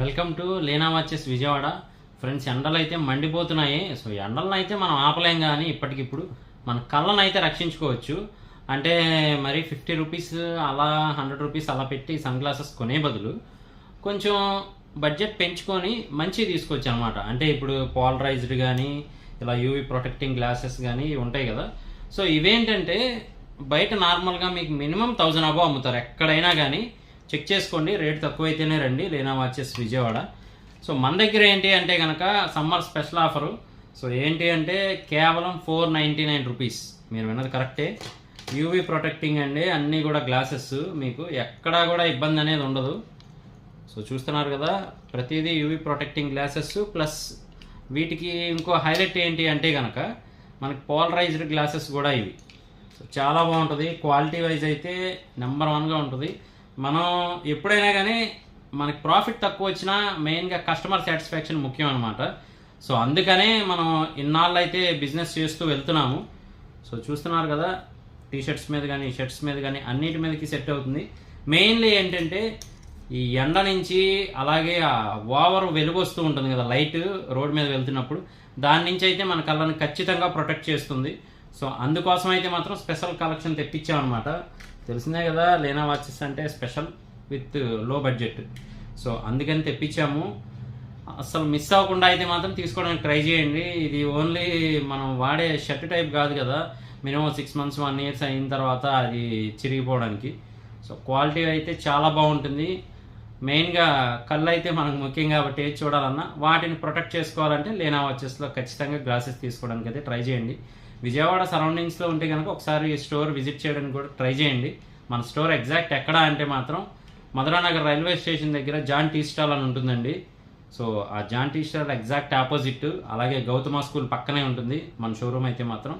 Welcome to Leena watches Vijayawada. Friends, ఎండలు అయితే మండిపోతున్నాయి. సో ఎండలను అయితే మనం ఆపలేం, కానీ ఇప్పటికిప్పుడు మన కళ్ళను అయితే రక్షించుకోవచ్చు. అంటే మరి 50 రూపీస్ అలా 100 రూపీస్ అలా పెట్టి సన్ గ్లాసెస్ కొనే బదులు కొంచెం బడ్జెట్ పెంచుకొని మంచివి తీసుకోవచ్చు అనమాట. అంటే ఇప్పుడు పోలరైజ్డ్ కానీ ఇలా యూవీ ప్రొటెక్టింగ్ గ్లాసెస్ కానీ ఉంటాయి కదా. సో ఇవేంటంటే బయట నార్మల్గా మీకు మినిమం 1000 అబో అమ్ముతారు. ఎక్కడైనా కానీ చెక్ చేసుకోండి, రేట్ తక్కువైతేనే రండి లీనా వాచెస్ విజయవాడ. సో మన దగ్గర ఏంటి అంటే కనుక సమ్మర్ స్పెషల్ ఆఫరు. సో ఏంటి అంటే కేవలం 499 రూపీస్. మీరు విన్నది కరెక్టే. యూవీ ప్రొటెక్టింగ్ అండి, అన్నీ కూడా గ్లాసెస్, మీకు ఎక్కడా కూడా ఇబ్బంది అనేది ఉండదు. సో చూస్తున్నారు కదా, ప్రతిదీ యూవీ ప్రొటెక్టింగ్ గ్లాసెస్ ప్లస్ వీటికి ఇంకో హైలైట్ ఏంటి అంటే కనుక మనకి పోలరైజ్డ్ గ్లాసెస్ కూడా ఇవి. సో చాలా బాగుంటుంది. క్వాలిటీ వైజ్ అయితే నెంబర్ 1గా ఉంటుంది. మనం ఎప్పుడైనా కానీ మనకి ప్రాఫిట్ తక్కువ వచ్చినా మెయిన్గా కస్టమర్ సాటిస్ఫాక్షన్ ముఖ్యం అనమాట. సో అందుకనే మనం ఇన్నాళ్ళు అయితే బిజినెస్ చేస్తూ వెళ్తున్నాము. సో చూస్తున్నారు కదా, టీషర్ట్స్ మీద కానీ షర్ట్స్ మీద కానీ అన్నిటి మీదకి సెట్ అవుతుంది. మెయిన్లీ ఏంటంటే ఈ ఎండ నుంచి అలాగే ఓవర్ వెలుగు వస్తూ ఉంటుంది కదా, లైట్ రోడ్ మీద వెళ్తున్నప్పుడు, దాని నుంచి అయితే మన కళ్ళని ఖచ్చితంగా ప్రొటెక్ట్ చేస్తుంది. సో అందుకోసం అయితే మాత్రం స్పెషల్ కలెక్షన్ తెప్పించామన్నమాట. తెలిసిందే కదా, లీనా వాచెస్ అంటే స్పెషల్ విత్ లో బడ్జెట్. సో అందుకని తెప్పించాము. అసలు మిస్ అవ్వకుండా అయితే మాత్రం తీసుకోవడానికి ట్రై చేయండి. ఇది ఓన్లీ మనం వాడే షర్ట్ టైప్ కాదు కదా, మినిమం 6 months 1 year అయిన తర్వాత అది చిరిగిపోవడానికి. సో క్వాలిటీ అయితే చాలా బాగుంటుంది. మెయిన్గా కళ్ళు అయితే మనకు ముఖ్యం కాబట్టి ఏది చూడాలన్నా వాటిని ప్రొటెక్ట్ చేసుకోవాలంటే లీనా వాచెస్లో ఖచ్చితంగా గ్లాసెస్ తీసుకోవడానికి అయితే ట్రై చేయండి. విజయవాడ సరౌండింగ్స్లో ఉంటే కనుక ఒకసారి స్టోర్ విజిట్ చేయడానికి కూడా ట్రై చేయండి. మన స్టోర్ ఎగ్జాక్ట్ ఎక్కడ అంటే మాత్రం మధురానగర్ రైల్వే స్టేషన్ దగ్గర జాన్ టీ స్టాల్ అని ఉంటుందండి. సో ఆ John tea stall exact opposite, అలాగే గౌతమ స్కూల్ పక్కనే ఉంటుంది మన షోరూమ్ అయితే మాత్రం.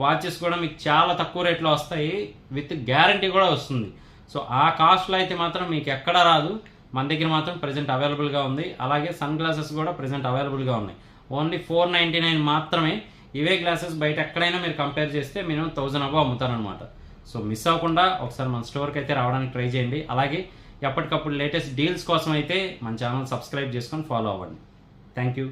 వాచెస్ కూడా మీకు చాలా తక్కువ రేట్లో వస్తాయి, విత్ గ్యారంటీ కూడా వస్తుంది. సో ఆ కాస్ట్లో అయితే మాత్రం మీకు ఎక్కడ రాదు. మన దగ్గర మాత్రం ప్రజెంట్ అవైలబుల్గా ఉంది. అలాగే సన్ గ్లాసెస్ కూడా ప్రజెంట్ అవైలబుల్గా ఉన్నాయి. ఓన్లీ 499 మాత్రమే. ఇవే గ్లాసెస్ బయట ఎక్కడైనా మీరు కంపేర్ చేస్తే మినిమం 1000 అబో అమ్ముతారనమాట. సో మిస్ అవ్వకుండా ఒకసారి మన స్టోర్కి అయితే రావడానికి ట్రై చేయండి. అలాగే ఎప్పటికప్పుడు లేటెస్ట్ డీల్స్ కోసం అయితే మన ఛానల్ సబ్స్క్రైబ్ చేసుకొని ఫాలో అవ్వండి. Thank you.